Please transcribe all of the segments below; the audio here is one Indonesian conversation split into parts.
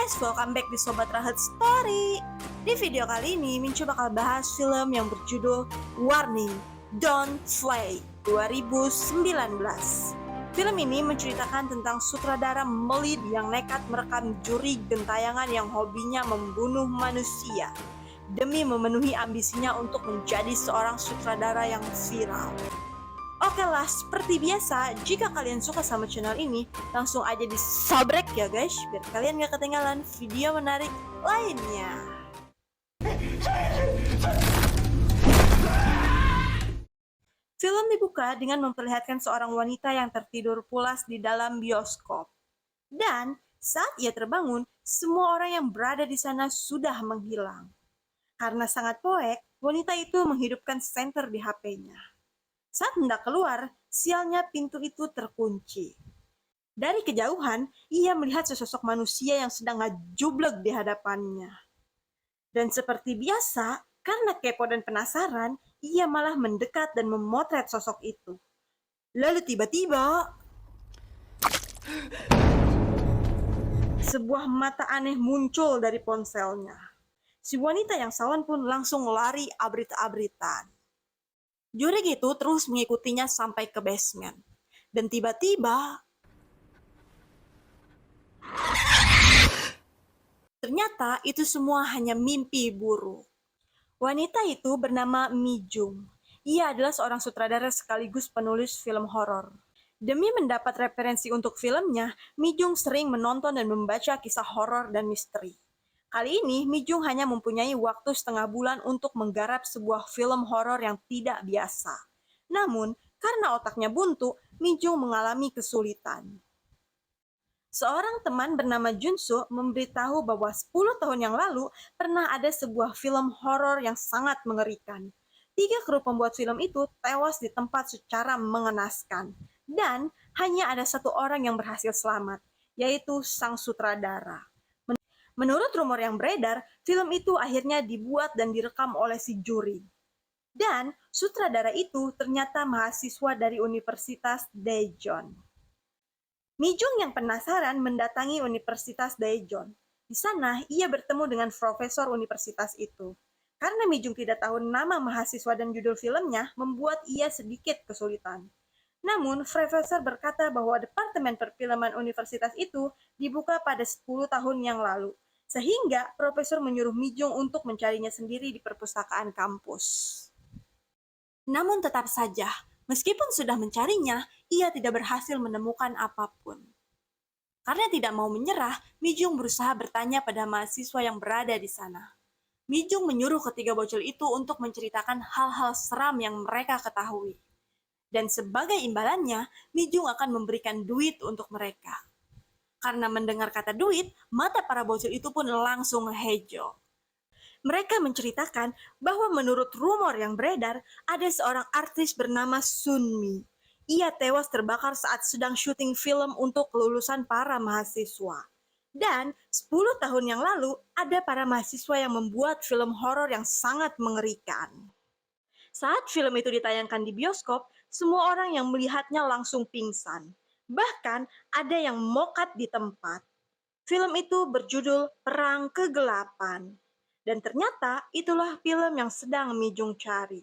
guys, welcome back di Sobat Rahat Story. Di video kali ini, Mincu bakal bahas film yang berjudul Warning, Don't Flay 2019. Film ini menceritakan tentang sutradara Melid yang nekat merekam juri gentayangan yang hobinya membunuh manusia demi memenuhi ambisinya untuk menjadi seorang sutradara yang viral. Oke lah, seperti biasa, jika kalian suka sama channel ini, langsung aja di subscribe ya guys, biar kalian gak ketinggalan video menarik lainnya. Film dibuka dengan memperlihatkan seorang wanita yang tertidur pulas di dalam bioskop. Dan saat ia terbangun, semua orang yang berada di sana sudah menghilang. Karena sangat poek, wanita itu menghidupkan senter di HP-nya. Saat hendak keluar, sialnya pintu itu terkunci. Dari kejauhan, ia melihat sesosok manusia yang sedang ngajublek di hadapannya. Dan seperti biasa, karena kepo dan penasaran, ia malah mendekat dan memotret sosok itu. Lalu tiba-tiba, sebuah mata aneh muncul dari ponselnya. Si wanita yang sawan pun langsung lari abrit-abritan. Juri itu terus mengikutinya sampai ke basement. Dan tiba-tiba, ternyata itu semua hanya mimpi buruk. Wanita itu bernama Mi Jung. Ia adalah seorang sutradara sekaligus penulis film horor. Demi mendapat referensi untuk filmnya, Mi Jung sering menonton dan membaca kisah horor dan misteri. Kali ini, Mi Jung hanya mempunyai waktu setengah bulan untuk menggarap sebuah film horor yang tidak biasa. Namun, karena otaknya buntu, Mi Jung mengalami kesulitan. Seorang teman bernama Junso memberitahu bahwa 10 tahun yang lalu pernah ada sebuah film horor yang sangat mengerikan. 3 kru pembuat film itu tewas di tempat secara mengenaskan. Dan hanya ada 1 orang yang berhasil selamat, yaitu sang sutradara. Menurut rumor yang beredar, film itu akhirnya dibuat dan direkam oleh si juri. Dan sutradara itu ternyata mahasiswa dari Universitas Daejeon. Mi Jung yang penasaran mendatangi Universitas Daejeon. Di sana, ia bertemu dengan profesor universitas itu. Karena Mi Jung tidak tahu nama mahasiswa dan judul filmnya, membuat ia sedikit kesulitan. Namun, profesor berkata bahwa Departemen Perfilman universitas itu dibuka pada 10 tahun yang lalu. Sehingga profesor menyuruh Mi Jung untuk mencarinya sendiri di perpustakaan kampus. Namun tetap saja, meskipun sudah mencarinya, ia tidak berhasil menemukan apapun. Karena tidak mau menyerah, Mi Jung berusaha bertanya pada mahasiswa yang berada di sana. Mi Jung menyuruh ketiga bocil itu untuk menceritakan hal-hal seram yang mereka ketahui. Dan sebagai imbalannya, Mi Jung akan memberikan duit untuk mereka. Karena mendengar kata duit, mata para bocil itu pun langsung hijau. Mereka menceritakan bahwa menurut rumor yang beredar, ada seorang artis bernama Sunmi. Ia tewas terbakar saat sedang syuting film untuk kelulusan para mahasiswa. Dan 10 tahun yang lalu, ada para mahasiswa yang membuat film horor yang sangat mengerikan. Saat film itu ditayangkan di bioskop, semua orang yang melihatnya langsung pingsan. Bahkan ada yang mokat di tempat. Film itu berjudul Perang Kegelapan. Dan ternyata itulah film yang sedang Mi Jung cari.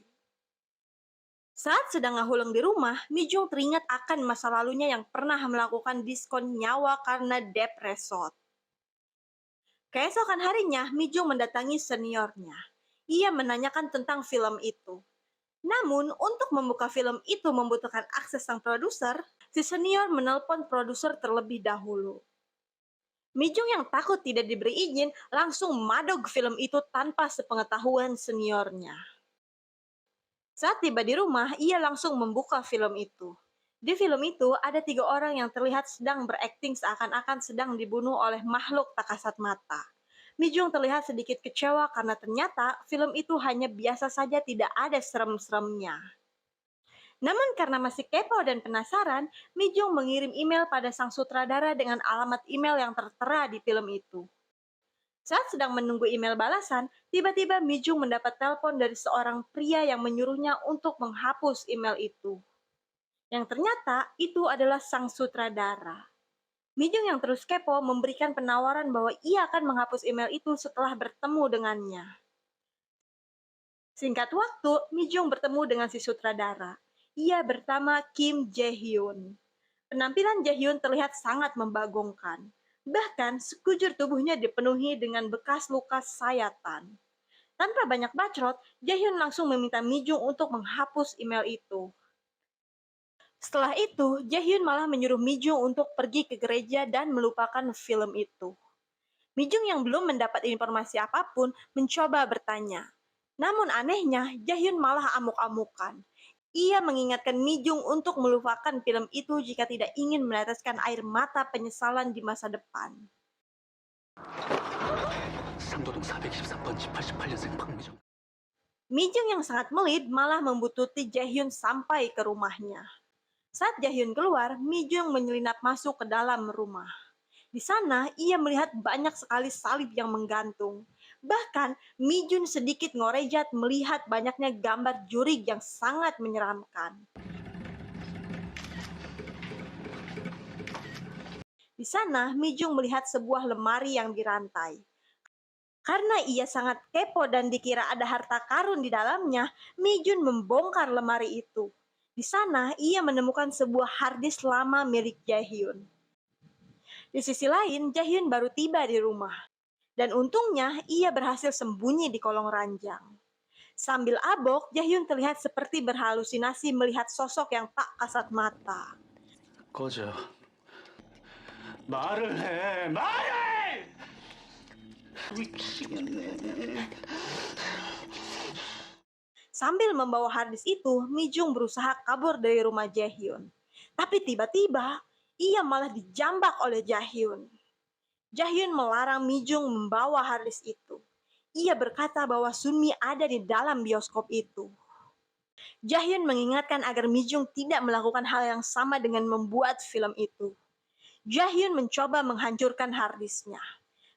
Saat sedang ngahuleng di rumah, Mi Jung teringat akan masa lalunya yang pernah melakukan diskon nyawa karena debt resort. Keesokan harinya, Mi Jung mendatangi seniornya. Ia menanyakan tentang film itu. Namun, untuk membuka film itu membutuhkan akses sang produser, si senior menelpon produser terlebih dahulu. Mi Jung yang takut tidak diberi izin langsung madog film itu tanpa sepengetahuan seniornya. Saat tiba di rumah, ia langsung membuka film itu. Di film itu ada 3 orang yang terlihat sedang berakting seakan-akan sedang dibunuh oleh makhluk tak kasat mata. Mi Jung terlihat sedikit kecewa karena ternyata film itu hanya biasa saja, tidak ada serem-seremnya. Namun karena masih kepo dan penasaran, Mi Jung mengirim email pada sang sutradara dengan alamat email yang tertera di film itu. Saat sedang menunggu email balasan, tiba-tiba Mi Jung mendapat telepon dari seorang pria yang menyuruhnya untuk menghapus email itu. Yang ternyata itu adalah sang sutradara. Mijung yang terus kepo memberikan penawaran bahwa ia akan menghapus email itu setelah bertemu dengannya. Singkat waktu, Mijung bertemu dengan si sutradara. Ia bernama Kim Jae-hyun. Penampilan Jae-hyun terlihat sangat membagongkan. Bahkan, sekujur tubuhnya dipenuhi dengan bekas luka sayatan. Tanpa banyak bacot, Jae-hyun langsung meminta Mijung untuk menghapus email itu. Setelah itu, Jae-hyun malah menyuruh Mijung untuk pergi ke gereja dan melupakan film itu. Mijung yang belum mendapat informasi apapun mencoba bertanya. Namun anehnya, Jae-hyun malah amuk-amukan. Ia mengingatkan Mijung untuk melupakan film itu jika tidak ingin meneteskan air mata penyesalan di masa depan. Mijung yang sangat melit malah membuntuti Jae-hyun sampai ke rumahnya. Saat Jae-hyun keluar, Mijung menyelinap masuk ke dalam rumah. Di sana, ia melihat banyak sekali salib yang menggantung. Bahkan, Mijun sedikit ngorejat melihat banyaknya gambar jurig yang sangat menyeramkan. Di sana, Mijung melihat sebuah lemari yang dirantai. Karena ia sangat kepo dan dikira ada harta karun di dalamnya, Mijun membongkar lemari itu. Di sana, ia menemukan sebuah harddisk lama milik Jae-hyun. Di sisi lain, Jae-hyun baru tiba di rumah. Dan untungnya, ia berhasil sembunyi di kolong ranjang. Sambil abok, Jae-hyun terlihat seperti berhalusinasi melihat sosok yang tak kasat mata. 꺼져. 말을 해. 말해! 미치겠네. Sambil membawa harddisk itu, Mijung berusaha kabur dari rumah Jae-hyun. Tapi tiba-tiba, ia malah dijambak oleh Jae-hyun. Jae-hyun melarang Mijung membawa harddisk itu. Ia berkata bahwa Sunmi ada di dalam bioskop itu. Jae-hyun mengingatkan agar Mijung tidak melakukan hal yang sama dengan membuat film itu. Jae-hyun mencoba menghancurkan harddisknya.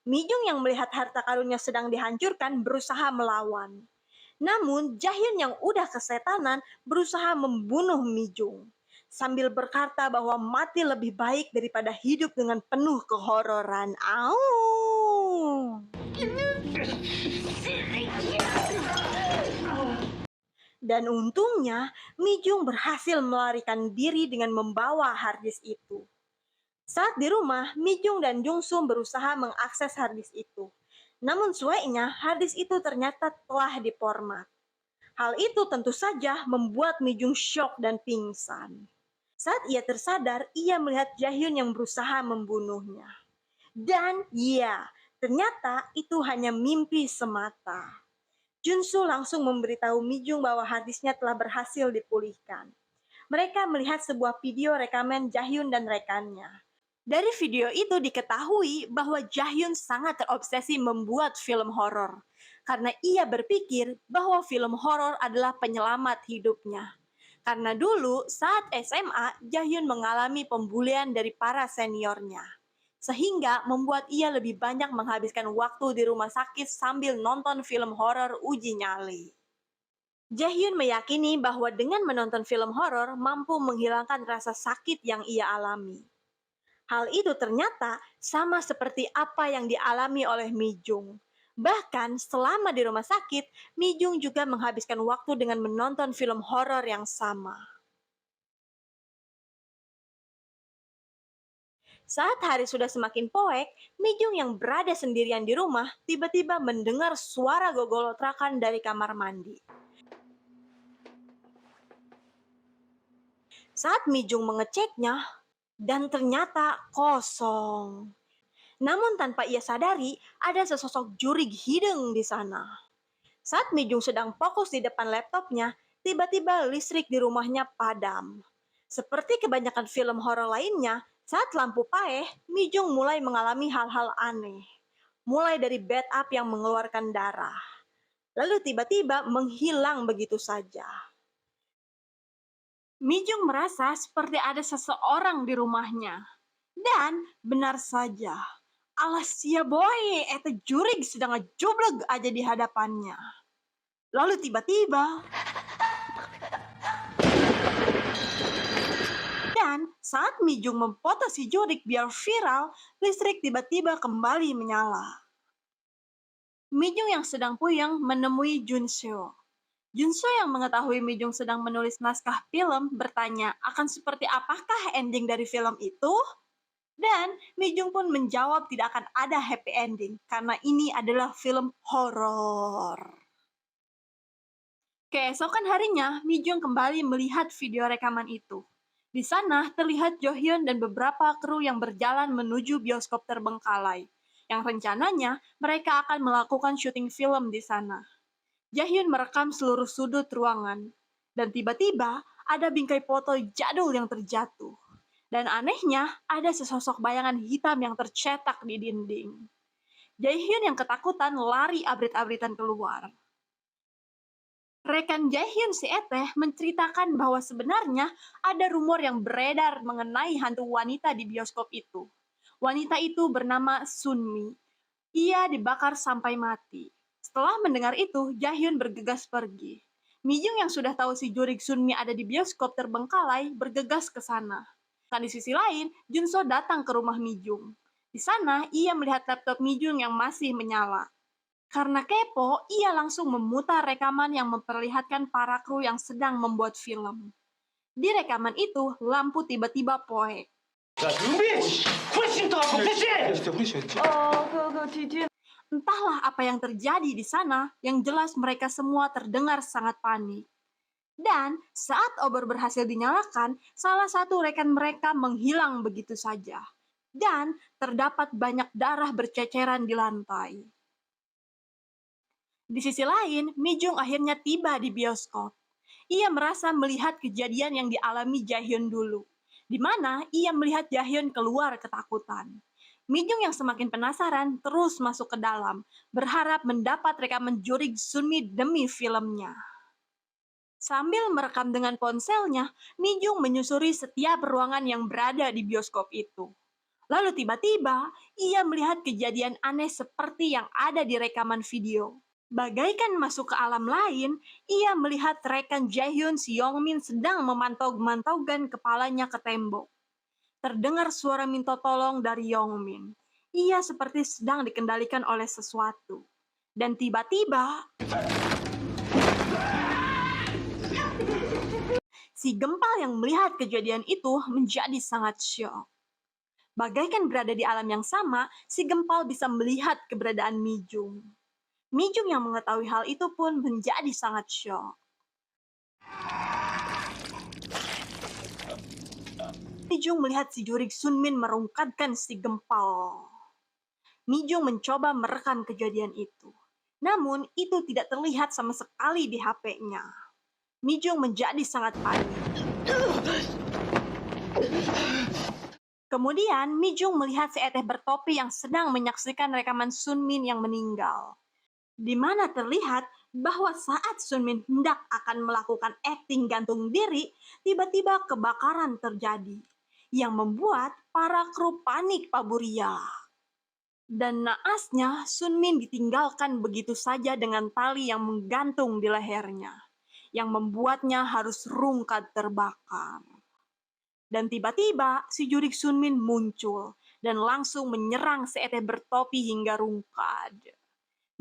Mijung yang melihat harta karunnya sedang dihancurkan berusaha melawan. Namun, Jae-hyun yang udah kesetanan berusaha membunuh Mijung. Sambil berkata bahwa mati lebih baik daripada hidup dengan penuh kehororan. Au! Dan untungnya, Mijung berhasil melarikan diri dengan membawa harddisk itu. Saat di rumah, Mijung dan Jungsum berusaha mengakses harddisk itu. Namun sueknya, harddisk itu ternyata telah diformat. Hal itu tentu saja membuat Mijung syok dan pingsan. Saat ia tersadar, ia melihat Jae-hyun yang berusaha membunuhnya. Dan ya, ternyata itu hanya mimpi semata. Junsu langsung memberitahu Mijung bahwa harddisknya telah berhasil dipulihkan. Mereka melihat sebuah video rekaman Jae-hyun dan rekannya. Dari video itu diketahui bahwa Jae-hyun sangat terobsesi membuat film horor. Karena ia berpikir bahwa film horor adalah penyelamat hidupnya. Karena dulu saat SMA, Jae-hyun mengalami pembulian dari para seniornya. Sehingga membuat ia lebih banyak menghabiskan waktu di rumah sakit sambil nonton film horor uji nyali. Jae-hyun meyakini bahwa dengan menonton film horor mampu menghilangkan rasa sakit yang ia alami. Hal itu ternyata sama seperti apa yang dialami oleh Mijung. Bahkan selama di rumah sakit, Mijung juga menghabiskan waktu dengan menonton film horor yang sama. Saat hari sudah semakin poek, Mijung yang berada sendirian di rumah tiba-tiba mendengar suara gogolotrakan dari kamar mandi. Saat Mijung mengeceknya, dan ternyata kosong. Namun tanpa ia sadari, ada sesosok jurig hidung di sana. Saat Mijung sedang fokus di depan laptopnya, tiba-tiba listrik di rumahnya padam. Seperti kebanyakan film horor lainnya, saat lampu paeh, Mijung mulai mengalami hal-hal aneh. Mulai dari bed up yang mengeluarkan darah. Lalu tiba-tiba menghilang begitu saja. Mijung merasa seperti ada seseorang di rumahnya. Dan benar saja, alas sia boy, eta jurig sedang ngejubleg aja di hadapannya. Lalu tiba-tiba, dan Dan saat Mi Jung memfoto si Jurik biar viral, listrik tiba-tiba kembali menyala. Mi Jung yang sedang puyeng menemui Jun Seo. Jun Seo yang mengetahui Mi Jung sedang menulis naskah film bertanya akan seperti apakah ending dari film itu? Dan Mi Jung pun menjawab tidak akan ada happy ending karena ini adalah film horor. Keesokan harinya, Mi Jung kembali melihat video rekaman itu. Di sana terlihat Jo Hyun dan beberapa kru yang berjalan menuju bioskop terbengkalai, yang rencananya mereka akan melakukan syuting film di sana. Ja Hyun merekam seluruh sudut ruangan, dan tiba-tiba ada bingkai foto jadul yang terjatuh. Dan anehnya, ada sesosok bayangan hitam yang tercetak di dinding. Ja Hyun yang ketakutan lari abrit-abritan keluar. Rekan Jaehyun si Eteh menceritakan bahwa sebenarnya ada rumor yang beredar mengenai hantu wanita di bioskop itu. Wanita itu bernama Sunmi. Ia dibakar sampai mati. Setelah mendengar itu, Jaehyun bergegas pergi. Mi Jung yang sudah tahu si Jurik Sunmi ada di bioskop terbengkalai bergegas ke sana. Dan di sisi lain, Junso datang ke rumah Mi Jung. Di sana, ia melihat laptop Mi Jung yang masih menyala. Karena kepo, ia langsung memutar rekaman yang memperlihatkan para kru yang sedang membuat film. Di rekaman itu, lampu tiba-tiba poek. 야, 윤빈! 훨씬 더 아파, 훨씬! Entahlah apa yang terjadi di sana, yang jelas mereka semua terdengar sangat panik. Dan saat obor berhasil dinyalakan, salah satu rekan mereka menghilang begitu saja. Dan terdapat banyak darah berceceran di lantai. Di sisi lain, Mi Jung akhirnya tiba di bioskop. Ia merasa melihat kejadian yang dialami Jaehyun dulu, di mana ia melihat Jaehyun keluar ketakutan. Mi Jung yang semakin penasaran terus masuk ke dalam, berharap mendapat rekaman Jurik Sunmi demi filmnya. Sambil merekam dengan ponselnya, Mi Jung menyusuri setiap ruangan yang berada di bioskop itu. Lalu tiba-tiba, ia melihat kejadian aneh seperti yang ada di rekaman video. Bagaikan masuk ke alam lain, ia melihat rekan Jaehyun si Yongmin sedang memantau-mantaukan kepalanya ke tembok. Terdengar suara minta tolong dari Yongmin. Ia seperti sedang dikendalikan oleh sesuatu. Dan tiba-tiba, si Gempal yang melihat kejadian itu menjadi sangat syok. Bagaikan berada di alam yang sama, si Gempal bisa melihat keberadaan Mi Jung. Mi Jung yang mengetahui hal itu pun menjadi sangat syok. Mi Jung melihat si Jurik Sunmin merungkatkan si Gempal. Mi Jung mencoba merekam kejadian itu. Namun, itu tidak terlihat sama sekali di HP-nya. Mi Jung menjadi sangat panik. Kemudian, Mi Jung melihat si Eteh bertopi yang sedang menyaksikan rekaman Sunmin yang meninggal. Di mana terlihat bahwa saat Sunmin hendak akan melakukan akting gantung diri, tiba-tiba kebakaran terjadi, yang membuat para kru panik paburia. Dan naasnya, Sunmin ditinggalkan begitu saja dengan tali yang menggantung di lehernya, yang membuatnya harus rungkad terbakar. Dan tiba-tiba, si Jurik Sunmin muncul, dan langsung menyerang si Eteh bertopi hingga rungkad.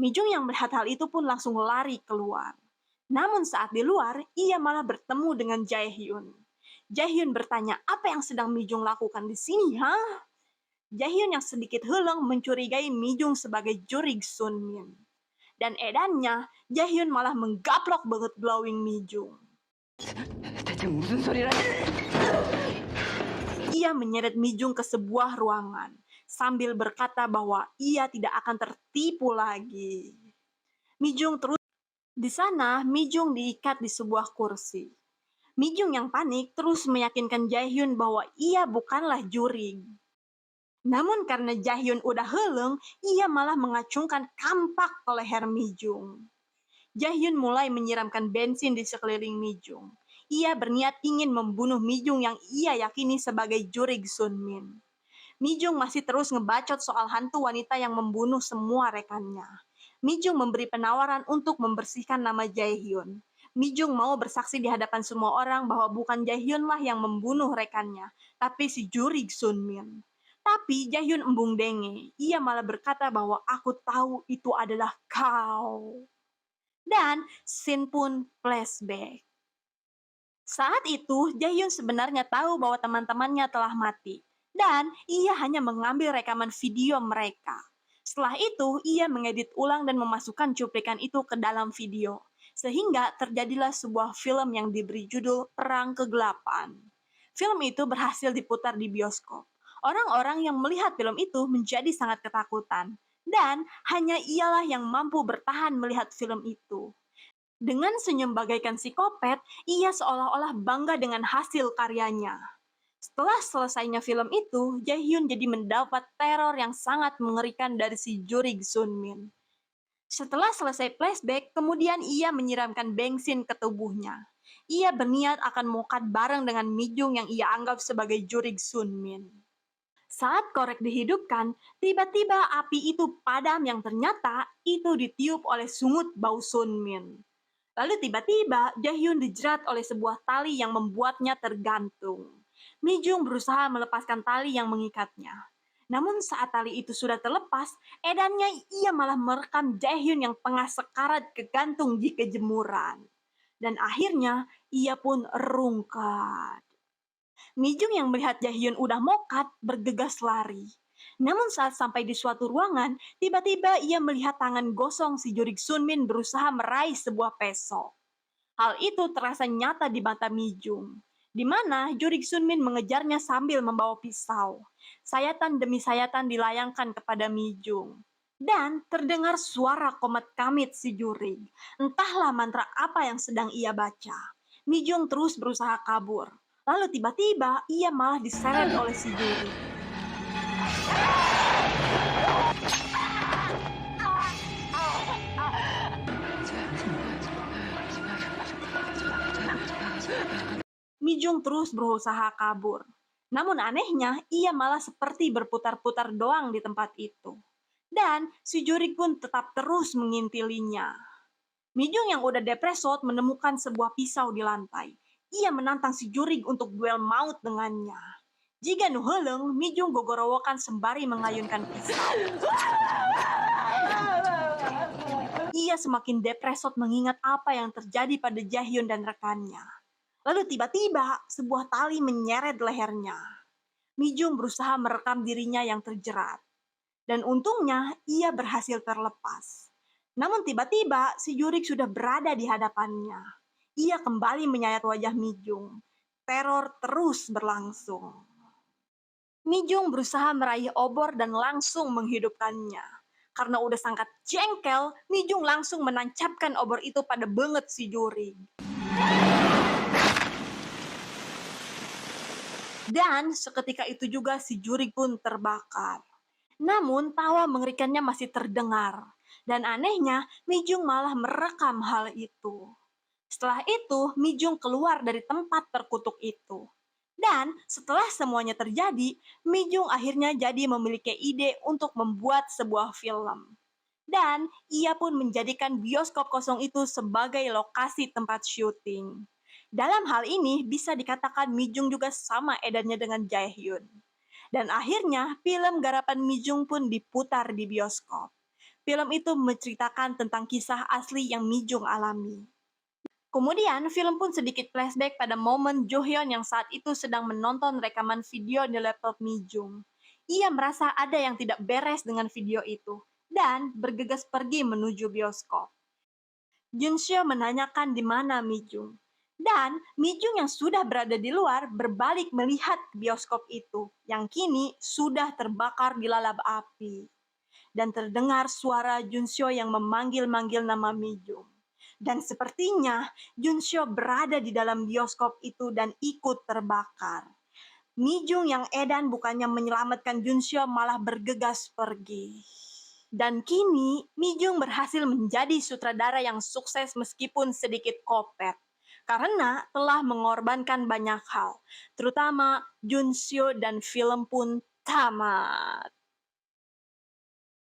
Mi Jung yang melihat hal itu pun langsung lari keluar. Namun saat di luar, ia malah bertemu dengan Jaehyun. Jaehyun bertanya, apa yang sedang Mi Jung lakukan di sini, ha? Jaehyun yang sedikit huleng mencurigai Mi Jung sebagai Jurik Sunmin. Dan edannya, Jaehyun malah menggaplok banget glowing Mi Jung. 대체 무슨 소리라? Ia menyeret Mi Jung ke sebuah ruangan, sambil berkata bahwa ia tidak akan tertipu lagi. Mi Jung terus di sana, Mi Jung diikat di sebuah kursi. Mi Jung yang panik terus meyakinkan Jaehyun bahwa ia bukanlah Jurik. Namun karena Jaehyun udah heleng, ia malah mengacungkan kampak ke leher Mi Jung. Jaehyun mulai menyiramkan bensin di sekeliling Mi Jung. Ia berniat ingin membunuh Mi Jung yang ia yakini sebagai Jurik Sunmin. Mi Jung masih terus ngebacot soal hantu wanita yang membunuh semua rekannya. Mi Jung memberi penawaran untuk membersihkan nama Jaehyun. Mi Jung mau bersaksi di hadapan semua orang bahwa bukan Jae Hyun lah yang membunuh rekannya, tapi si juri Sun Min. Tapi Jae Hyun embung denge. Ia malah berkata bahwa aku tahu itu adalah kau. Dan scene pun flashback. Saat itu, Jae Hyun sebenarnya tahu bahwa teman-temannya telah mati. Dan ia hanya mengambil rekaman video mereka. Setelah itu, ia mengedit ulang dan memasukkan cuplikan itu ke dalam video. Sehingga terjadilah sebuah film yang diberi judul Perang Kegelapan. Film itu berhasil diputar di bioskop. Orang-orang yang melihat film itu menjadi sangat ketakutan. Dan hanya ialah yang mampu bertahan melihat film itu. Dengan senyum bagaikan psikopat, ia seolah-olah bangga dengan hasil karyanya. Setelah selesainya film itu, Jae Hyun jadi mendapat teror yang sangat mengerikan dari si juri Sun Min. Setelah selesai flashback, kemudian ia menyiramkan bensin ke tubuhnya. Ia berniat akan mokat bareng dengan Mi Jung yang ia anggap sebagai juri Sun Min. Saat korek dihidupkan, tiba-tiba api itu padam yang ternyata itu ditiup oleh sungut bau Sun Min. Lalu tiba-tiba Jae Hyun dijerat oleh sebuah tali yang membuatnya tergantung. Mi Jung berusaha melepaskan tali yang mengikatnya. Namun saat tali itu sudah terlepas, edannya ia malah merekam Jae Hyun yang tengah sekarat kegantung di kejemuran. Dan akhirnya ia pun rungkat. Mi Jung yang melihat Jae Hyun udah mokat bergegas lari. Namun saat sampai di suatu ruangan, tiba-tiba ia melihat tangan gosong si juri Sun Min berusaha meraih sebuah peso. Hal itu terasa nyata di mata Mi Jung, di mana juri Sun Min mengejarnya sambil membawa pisau. Sayatan demi sayatan dilayangkan kepada Mi Jung. Dan terdengar suara komat kamit si juri. Entahlah mantra apa yang sedang ia baca. Mi Jung terus berusaha kabur. Lalu tiba-tiba ia malah diseret oleh si juri. Mi Jung terus berusaha kabur. Namun anehnya, ia malah seperti berputar-putar doang di tempat itu. Dan si juri pun tetap terus mengintilinya. Mi Jung yang udah depresot menemukan sebuah pisau di lantai. Ia menantang si juri untuk duel maut dengannya. Jika nu heuleng, Mi Jung gogorowokan sembari mengayunkan pisau. Ia semakin depresot mengingat apa yang terjadi pada Jae Hyun dan rekannya. Lalu tiba-tiba, sebuah tali menyeret lehernya. Mi Jung berusaha merekam dirinya yang terjerat. Dan untungnya, ia berhasil terlepas. Namun tiba-tiba, si Jurik sudah berada di hadapannya. Ia kembali menyayat wajah Mi Jung. Teror terus berlangsung. Mi Jung berusaha meraih obor dan langsung menghidupkannya. Karena udah sangat jengkel, Mi Jung langsung menancapkan obor itu pada benget si Jurik. Dan seketika itu juga si juri pun terbakar. Namun tawa mengerikannya masih terdengar. Dan anehnya, Mi Jung malah merekam hal itu. Setelah itu, Mi Jung keluar dari tempat terkutuk itu. Dan setelah semuanya terjadi, Mi Jung akhirnya jadi memiliki ide untuk membuat sebuah film. Dan ia pun menjadikan bioskop kosong itu sebagai lokasi tempat syuting. Dalam hal ini, bisa dikatakan Mi Jung juga sama edannya dengan Jae Hyun. Dan akhirnya, film garapan Mi Jung pun diputar di bioskop. Film itu menceritakan tentang kisah asli yang Mi Jung alami. Kemudian, film pun sedikit flashback pada momen Jo Hyun yang saat itu sedang menonton rekaman video di laptop Mi Jung. Ia merasa ada yang tidak beres dengan video itu, dan bergegas pergi menuju bioskop. Jun Seo menanyakan di mana Mi Jung. Dan Mi Jung yang sudah berada di luar berbalik melihat bioskop itu, yang kini sudah terbakar dilalap api. Dan terdengar suara Jun Seo yang memanggil-manggil nama Mi Jung. Dan sepertinya Jun Seo berada di dalam bioskop itu dan ikut terbakar. Mi Jung yang edan bukannya menyelamatkan Jun Seo malah bergegas pergi. Dan kini, Mi Jung berhasil menjadi sutradara yang sukses meskipun sedikit kopet. Karena telah mengorbankan banyak hal, terutama Jun Seo dan film pun tamat.